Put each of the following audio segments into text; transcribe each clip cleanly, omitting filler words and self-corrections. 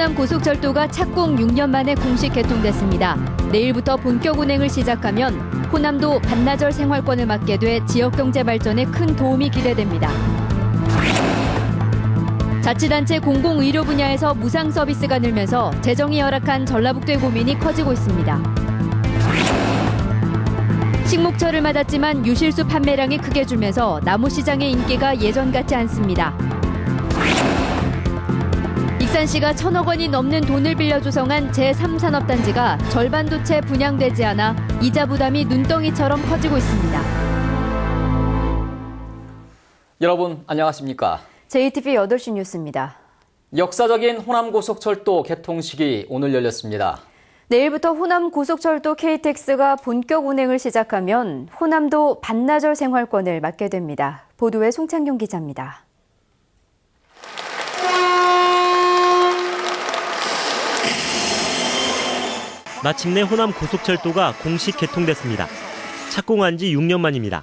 호남고속철도가 착공 6년 만에 공식 개통됐습니다. 내일부터 본격 운행을 시작하면 호남도 반나절 생활권을 맡게 돼 지역경제 발전에 큰 도움이 기대됩니다. 자치단체 공공의료 분야에서 무상 서비스가 늘면서 재정이 열악한 전라북도의 고민이 커지고 있습니다. 식목철을 맞았지만 유실수 판매량이 크게 줄면서 나무 시장의 인기가 예전 같지 않습니다. 익산시가 1,000억 원이 넘는 돈을 빌려 조성한 제3산업단지가 절반도 채 분양되지 않아 이자 부담이 눈덩이처럼 커지고 있습니다. 여러분 안녕하십니까? JTV 8시 뉴스입니다. 역사적인 호남고속철도 개통식이 오늘 열렸습니다. 내일부터 호남고속철도 KTX가 본격 운행을 시작하면 호남도 반나절 생활권을 맡게 됩니다. 보도에 송창용 기자입니다. 마침내 호남고속철도가 공식 개통됐습니다. 착공한 지 6년 만입니다.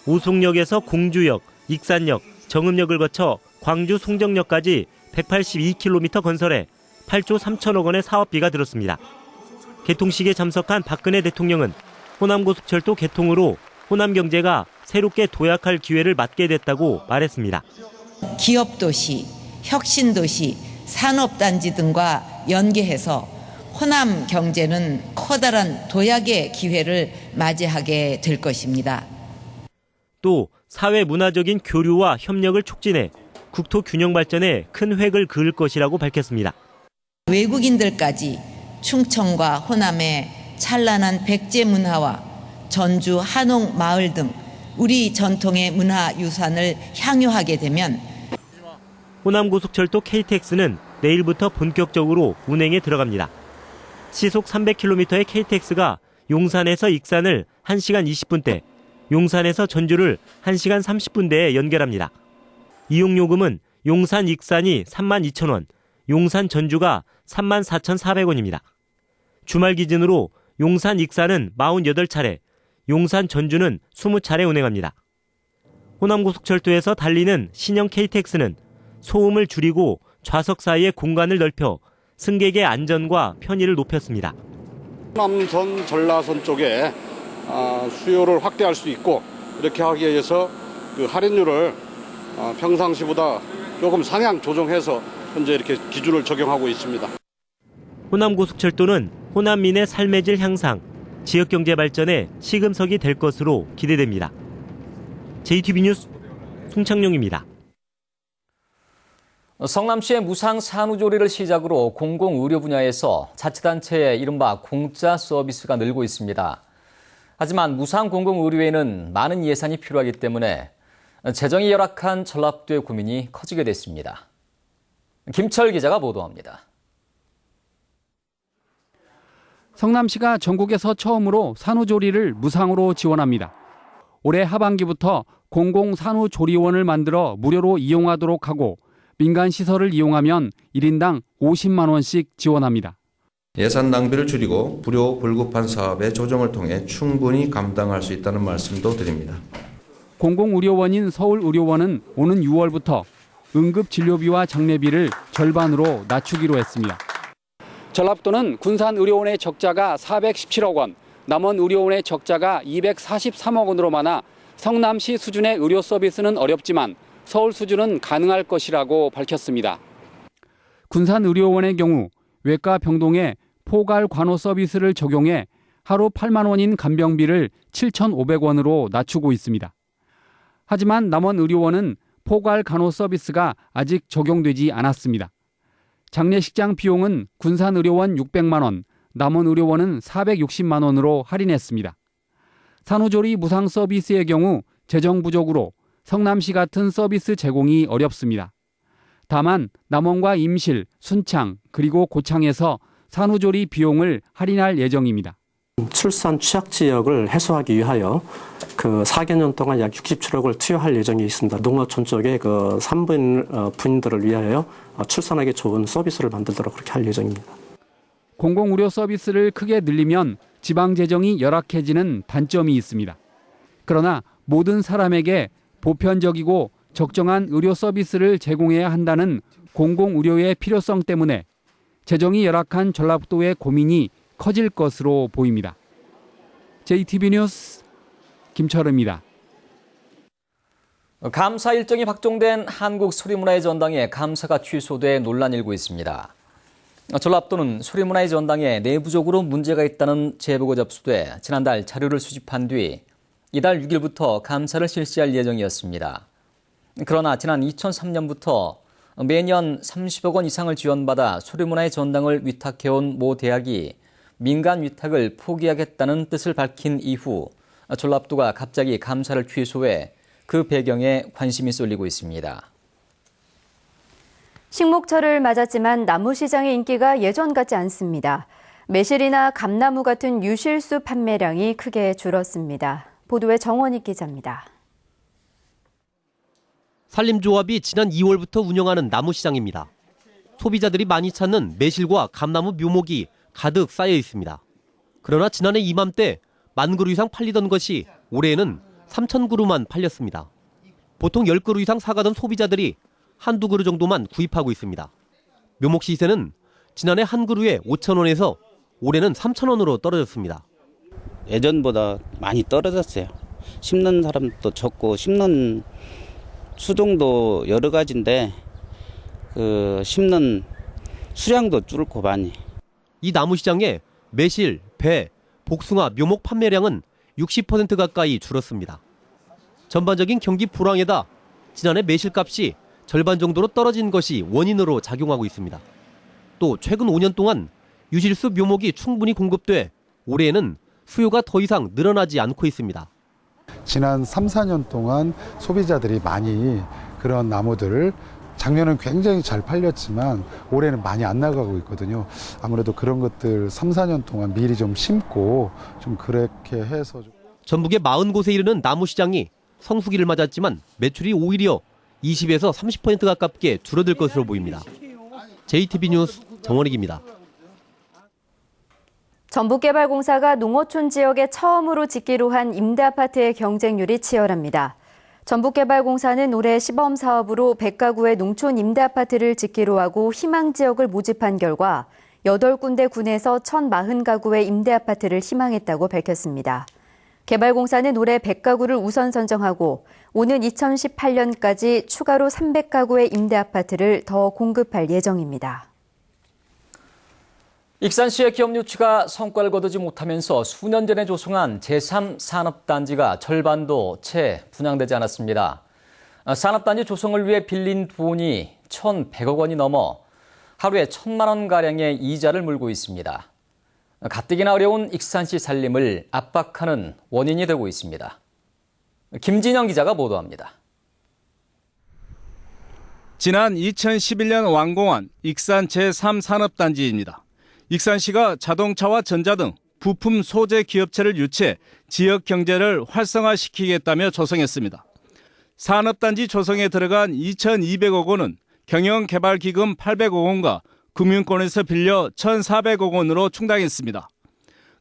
오송역에서 공주역, 익산역, 정읍역을 거쳐 광주 송정역까지 182km 건설에 8조 3천억 원의 사업비가 들었습니다. 개통식에 참석한 박근혜 대통령은 호남고속철도 개통으로 호남 경제가 새롭게 도약할 기회를 맞게 됐다고 말했습니다. 기업도시, 혁신도시, 산업단지 등과 연계해서 호남 경제는 커다란 도약의 기회를 맞이하게 될 것입니다. 또 사회 문화적인 교류와 협력을 촉진해 국토 균형 발전에 큰 획을 그을 것이라고 밝혔습니다. 외국인들까지 충청과 호남의 찬란한 백제 문화와 전주 한옥 마을 등 우리 전통의 문화유산을 향유하게 되면 호남고속철도 KTX는 내일부터 본격적으로 운행에 들어갑니다. 시속 300km의 KTX가 용산에서 익산을 1시간 20분대, 용산에서 전주를 1시간 30분대에 연결합니다. 이용요금은 용산 익산이 32,000원, 용산 전주가 34,400원입니다. 주말 기준으로 용산 익산은 48차례, 용산 전주는 20차례 운행합니다. 호남고속철도에서 달리는 신형 KTX는 소음을 줄이고 좌석 사이의 공간을 넓혀 승객의 안전과 편의를 높였습니다. 호남선, 전라선 쪽에 수요를 확대할 수 있고 이렇게 하기 위해서 그 할인율을 평상시보다 조금 상향 조정해서 현재 이렇게 기준을 적용하고 있습니다. 호남고속철도는 호남민의 삶의 질 향상, 지역경제 발전에 시금석이 될 것으로 기대됩니다. JTB 뉴스 송창용입니다. 성남시의 무상 산후조리를 시작으로 공공의료 분야에서 자치단체의 이른바 공짜 서비스가 늘고 있습니다. 하지만 무상 공공의료에는 많은 예산이 필요하기 때문에 재정이 열악한 전라북도의 고민이 커지게 됐습니다. 김철 기자가 보도합니다. 성남시가 전국에서 처음으로 산후조리를 무상으로 지원합니다. 올해 하반기부터 공공산후조리원을 만들어 무료로 이용하도록 하고 민간 시설을 이용하면 1인당 50만 원씩 지원합니다. 예산 낭비를 줄이고 불효 불급한 사업의 조정을 통해 충분히 감당할 수 있다는 말씀도 드립니다. 공공의료원인 서울의료원은 오는 6월부터 응급진료비와 장례비를 절반으로 낮추기로 했습니다. 전라북도는 군산의료원의 적자가 417억 원, 남원의료원의 적자가 243억 원으로 많아 성남시 수준의 의료 서비스는 어렵지만 서울 수준은 가능할 것이라고 밝혔습니다. 군산의료원의 경우 외과 병동에 포괄 간호 서비스를 적용해 하루 8만 원인 간병비를 7,500원으로 낮추고 있습니다. 하지만 남원의료원은 포괄 간호 서비스가 아직 적용되지 않았습니다. 장례식장 비용은 군산의료원 600만 원, 남원의료원은 460만 원으로 할인했습니다. 산후조리 무상 서비스의 경우 재정 부족으로 성남시 같은 서비스 제공이 어렵습니다. 다만 남원과 임실, 순창 그리고 고창에서 산후조리 비용을 할인할 예정입니다. 출산 취약 지역을 해소하기 위하여 그 4개년 동안 약 67억을 투여할 예정이 있습니다. 농어촌 쪽에 그 산부인 부인들을 위하여 출산하기 좋은 서비스를 만들도록 그렇게 할 예정입니다. 공공의료 서비스를 크게 늘리면 지방 재정이 열악해지는 단점이 있습니다. 그러나 모든 사람에게 보편적이고 적정한 의료 서비스를 제공해야 한다는 공공의료의 필요성 때문에 재정이 열악한 전라북도의 고민이 커질 것으로 보입니다. JTB 뉴스 김철우입니다. 감사 일정이 확정된 한국소리문화의 전당에 감사가 취소돼 논란이 일고 있습니다. 전라북도는 소리문화의 전당에 내부적으로 문제가 있다는 제보가 접수돼 지난달 자료를 수집한 뒤 이달 6일부터 감사를 실시할 예정이었습니다. 그러나 지난 2003년부터 매년 30억 원 이상을 지원받아 소리문화의 전당을 위탁해온 모 대학이 민간 위탁을 포기하겠다는 뜻을 밝힌 이후 전라북도가 갑자기 감사를 취소해 그 배경에 관심이 쏠리고 있습니다. 식목철을 맞았지만 나무시장의 인기가 예전 같지 않습니다. 매실이나 감나무 같은 유실수 판매량이 크게 줄었습니다. 보도에 정원익 기자입니다. 산림조합이 지난 2월부터 운영하는 나무시장입니다. 소비자들이 많이 찾는 매실과 감나무 묘목이 가득 쌓여 있습니다. 그러나 지난해 이맘때 10,000그루 이상 팔리던 것이 올해에는 3,000그루만 팔렸습니다. 보통 10그루 이상 사가던 소비자들이 한두 그루 정도만 구입하고 있습니다. 묘목 시세는 지난해 한 그루에 5,000원에서 올해는 3,000원으로 떨어졌습니다. 예전보다 많이 떨어졌어요. 심는 사람도 적고 심는 수종도 여러 가지인데 심는 수량도 줄고 많이. 이 나무시장에 매실, 배, 복숭아, 묘목 판매량은 60% 가까이 줄었습니다. 전반적인 경기 불황에다 지난해 매실값이 절반 정도로 떨어진 것이 원인으로 작용하고 있습니다. 또 최근 5년 동안 유실수 묘목이 충분히 공급돼 올해에는 수요가 더 이상 늘어나지 않고 있습니다. 지난 3, 4년 동안 소비자들이 많이 그런 나무들을 작년은 굉장히 잘 팔렸지만 올해는 많이 안 나가고 있거든요. 아무래도 그런 것들 3, 4년 동안 미리 좀 심고 좀 그렇게 해서. 전북의 40곳에 이르는 나무시장이 성수기를 맞았지만 매출이 오히려 20에서 30% 가깝게 줄어들 것으로 보입니다. JTB 뉴스 정원익입니다. 전북개발공사가 농어촌 지역에 처음으로 짓기로 한 임대아파트의 경쟁률이 치열합니다. 전북개발공사는 올해 시범 사업으로 100가구의 농촌 임대아파트를 짓기로 하고 희망 지역을 모집한 결과 8군데 군에서 1,040가구의 임대아파트를 희망했다고 밝혔습니다. 개발공사는 올해 100가구를 우선 선정하고 오는 2018년까지 추가로 300가구의 임대아파트를 더 공급할 예정입니다. 익산시의 기업 유치가 성과를 거두지 못하면서 수년 전에 조성한 제3산업단지가 절반도 채 분양되지 않았습니다. 산업단지 조성을 위해 빌린 돈이 1,100억 원이 넘어 하루에 1,000만 원가량의 이자를 물고 있습니다. 가뜩이나 어려운 익산시 살림을 압박하는 원인이 되고 있습니다. 김진영 기자가 보도합니다. 지난 2011년 완공한 익산 제3산업단지입니다. 익산시가 자동차와 전자 등 부품 소재 기업체를 유치해 지역 경제를 활성화시키겠다며 조성했습니다. 산업단지 조성에 들어간 2,200억 원은 경영개발기금 800억 원과 금융권에서 빌려 1,400억 원으로 충당했습니다.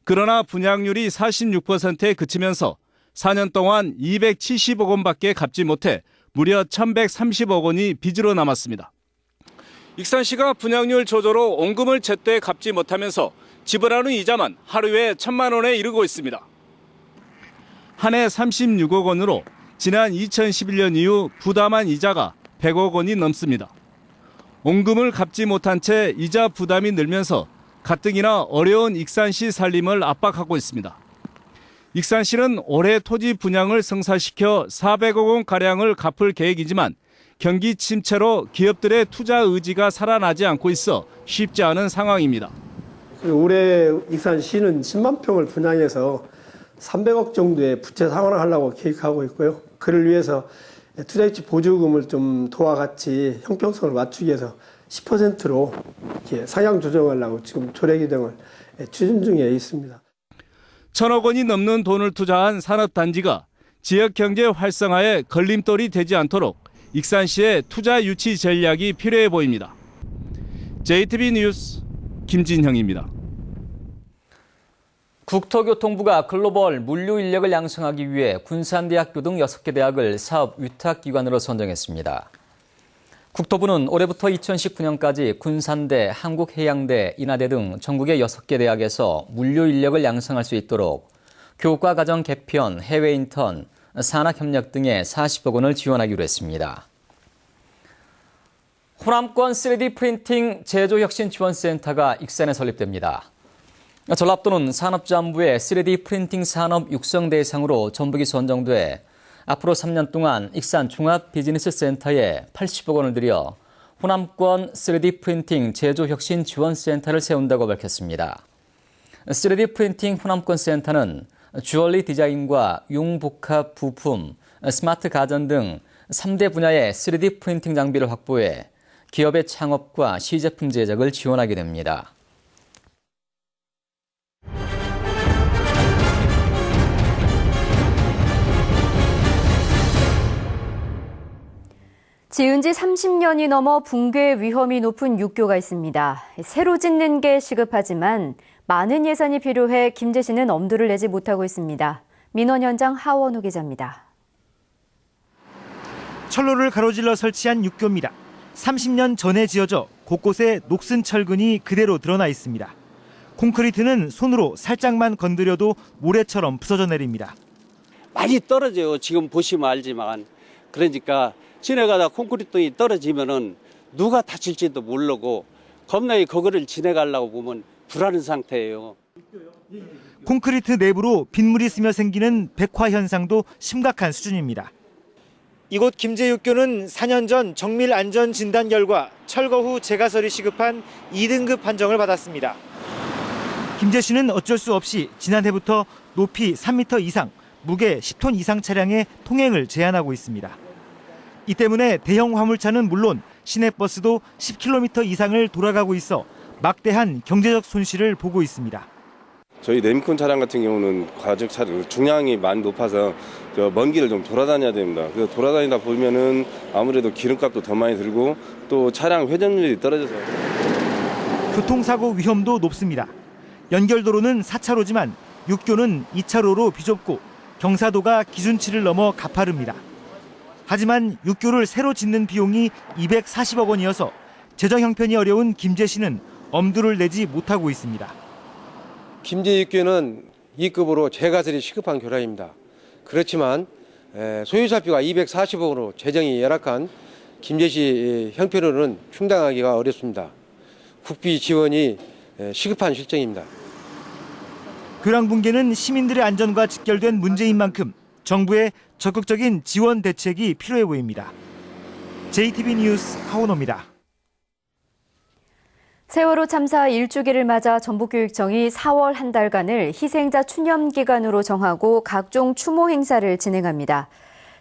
그러나 분양률이 46%에 그치면서 4년 동안 270억 원밖에 갚지 못해 무려 1,130억 원이 빚으로 남았습니다. 익산시가 분양률 조조로 원금을 제때 갚지 못하면서 지불하는 이자만 하루에 1,000만 원에 이르고 있습니다. 한 해 36억 원으로 지난 2011년 이후 부담한 이자가 100억 원이 넘습니다. 원금을 갚지 못한 채 이자 부담이 늘면서 가뜩이나 어려운 익산시 살림을 압박하고 있습니다. 익산시는 올해 토지 분양을 성사시켜 400억 원가량을 갚을 계획이지만 경기 침체로 기업들의 투자 의지가 살아나지 않고 있어 쉽지 않은 상황입니다. 올해 익산시는 10만 평을 분양해서 300억 정도의 부채 상환을 하려고 계획하고 있고요. 그를 위해서 투자유치 보조금을 좀 도와 같이 형평성을 맞추기 위해서 10%로 이렇게 상향 조정하려고 지금 조례 규정을 추진 중에 있습니다. 1,000억 원이 넘는 돈을 투자한 산업단지가 지역 경제 활성화에 걸림돌이 되지 않도록 익산시의 투자 유치 전략이 필요해 보입니다. JTB 뉴스 김진형입니다. 국토교통부가 글로벌 물류 인력을 양성하기 위해 군산대학교 등 6개 대학을 사업 위탁기관으로 선정했습니다. 국토부는 올해부터 2019년까지 군산대, 한국해양대, 인하대 등 전국의 6개 대학에서 물류 인력을 양성할 수 있도록 교과 과정 개편, 해외 인턴, 산학협력 등에 40억 원을 지원하기로 했습니다. 호남권 3D 프린팅 제조혁신지원센터가 익산에 설립됩니다. 전라북도는 산업자원부의 3D 프린팅 산업 육성 대상으로 전북이 선정돼 앞으로 3년 동안 익산 종합비즈니스센터에 80억 원을 들여 호남권 3D 프린팅 제조혁신지원센터를 세운다고 밝혔습니다. 3D 프린팅 호남권 센터는 주얼리 디자인과 융복합 부품, 스마트 가전 등 3대 분야의 3D 프린팅 장비를 확보해 기업의 창업과 시제품 제작을 지원하게 됩니다. 지은 지 30년이 넘어 붕괴 위험이 높은 육교가 있습니다. 새로 짓는 게 시급하지만 많은 예산이 필요해 김제시는 엄두를 내지 못하고 있습니다. 민원 현장 하원호 기자입니다. 철로를 가로질러 설치한 육교입니다. 30년 전에 지어져 곳곳에 녹슨 철근이 그대로 드러나 있습니다. 콘크리트는 손으로 살짝만 건드려도 모래처럼 부서져 내립니다. 많이 떨어져요. 지금 보시면 알지만. 그러니까 지나가다 콘크리트가 떨어지면은 누가 다칠지도 모르고 겁나게 그거를 지나가려고 보면 불안한 상태예요. 콘크리트 내부로 빗물이 스며 생기는 백화 현상도 심각한 수준입니다. 이곳 김제육교는 4년 전 정밀 안전 진단 결과 철거 후 재가설이 시급한 2등급 판정을 받았습니다. 김제시는 어쩔 수 없이 지난해부터 높이 3m 이상, 무게 10톤 이상 차량의 통행을 제한하고 있습니다. 이 때문에 대형 화물차는 물론 시내버스도 10km 이상을 돌아가고 있어 막대한 경제적 손실을 보고 있습니다. 저희 레미콘 차량 같은 경우는 과적 차량 중량이 많이 높아서 먼 길을 좀 돌아다녀야 됩니다. 그래서 돌아다니다 보면은 아무래도 기름값도 더 많이 들고 또 차량 회전율이 떨어져서 교통사고 위험도 높습니다. 연결도로는 4차로지만 육교는 2차로로 비좁고 경사도가 기준치를 넘어 가파릅니다. 하지만 육교를 새로 짓는 비용이 240억 원이어서 재정 형편이 어려운 김제시는 엄두를 내지 못하고 있습니다. 김제육교는 2급으로 재가설이 시급한 교량입니다. 그렇지만 소유자비가 240억으로 재정이 열악한 김제시 형편으로는 충당하기가 어렵습니다. 국비 지원이 시급한 실정입니다. 교량 붕괴는 시민들의 안전과 직결된 문제인 만큼 정부의 적극적인 지원 대책이 필요해 보입니다. JTB 뉴스 하원호입니다. 세월호 참사 1주기를 맞아 전북교육청이 4월 한 달간을 희생자 추념 기간으로 정하고 각종 추모 행사를 진행합니다.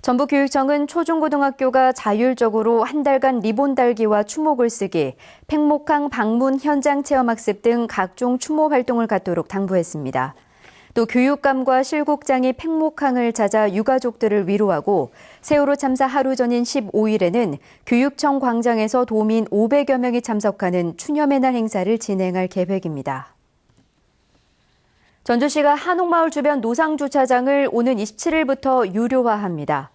전북교육청은 초중고등학교가 자율적으로 한 달간 리본 달기와 추모글 쓰기, 팽목항 방문 현장 체험학습 등 각종 추모 활동을 갖도록 당부했습니다. 또 교육감과 실국장이 팽목항을 찾아 유가족들을 위로하고 세월호 참사 하루 전인 15일에는 교육청 광장에서 도민 500여 명이 참석하는 추념의 날 행사를 진행할 계획입니다. 전주시가 한옥마을 주변 노상주차장을 오는 27일부터 유료화합니다.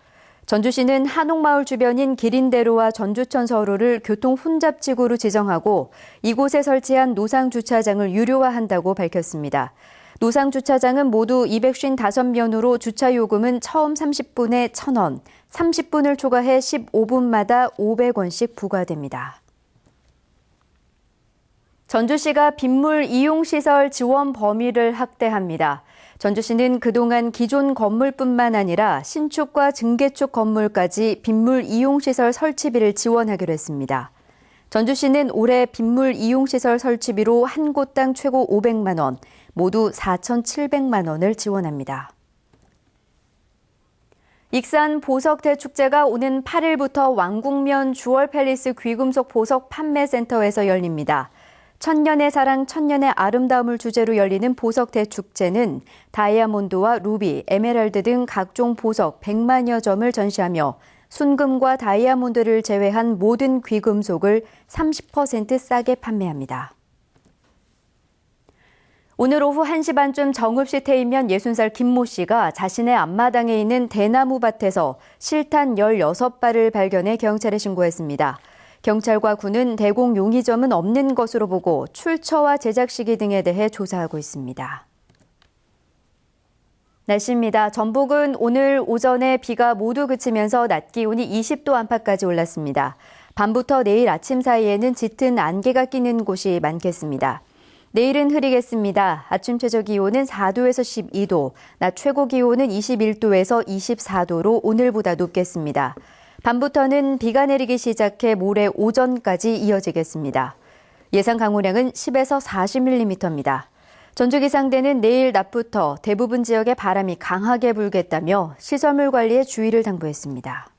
전주시는 한옥마을 주변인 기린대로와 전주천 서로를 교통 혼잡지구로 지정하고 이곳에 설치한 노상주차장을 유료화한다고 밝혔습니다. 노상주차장은 모두 255면으로 주차요금은 처음 30분에 1,000원, 30분을 초과해 15분마다 500원씩 부과됩니다. 전주시가 빗물 이용시설 지원 범위를 확대합니다. 전주시는 그동안 기존 건물뿐만 아니라 신축과 증개축 건물까지 빗물 이용시설 설치비를 지원하기로 했습니다. 전주시는 올해 빗물 이용시설 설치비로 한 곳당 최고 500만 원, 모두 4,700만 원을 지원합니다. 익산 보석대축제가 오는 8일부터 왕국면 주얼팰리스 귀금속 보석 판매센터에서 열립니다. 천년의 사랑, 천년의 아름다움을 주제로 열리는 보석대축제는 다이아몬드와 루비, 에메랄드 등 각종 보석 100만여 점을 전시하며 순금과 다이아몬드를 제외한 모든 귀금속을 30% 싸게 판매합니다. 오늘 오후 1시 반쯤 정읍시 태인면 60살 김모 씨가 자신의 앞마당에 있는 대나무 밭에서 실탄 16발을 발견해 경찰에 신고했습니다. 경찰과 군은 대공 용의점은 없는 것으로 보고 출처와 제작 시기 등에 대해 조사하고 있습니다. 날씨입니다. 전북은 오늘 오전에 비가 모두 그치면서 낮 기온이 20도 안팎까지 올랐습니다. 밤부터 내일 아침 사이에는 짙은 안개가 끼는 곳이 많겠습니다. 내일은 흐리겠습니다. 아침 최저 기온은 4도에서 12도, 낮 최고 기온은 21도에서 24도로 오늘보다 높겠습니다. 밤부터는 비가 내리기 시작해 모레 오전까지 이어지겠습니다. 예상 강우량은 10에서 40mm입니다. 전주기상대는 내일 낮부터 대부분 지역에 바람이 강하게 불겠다며 시설물 관리에 주의를 당부했습니다.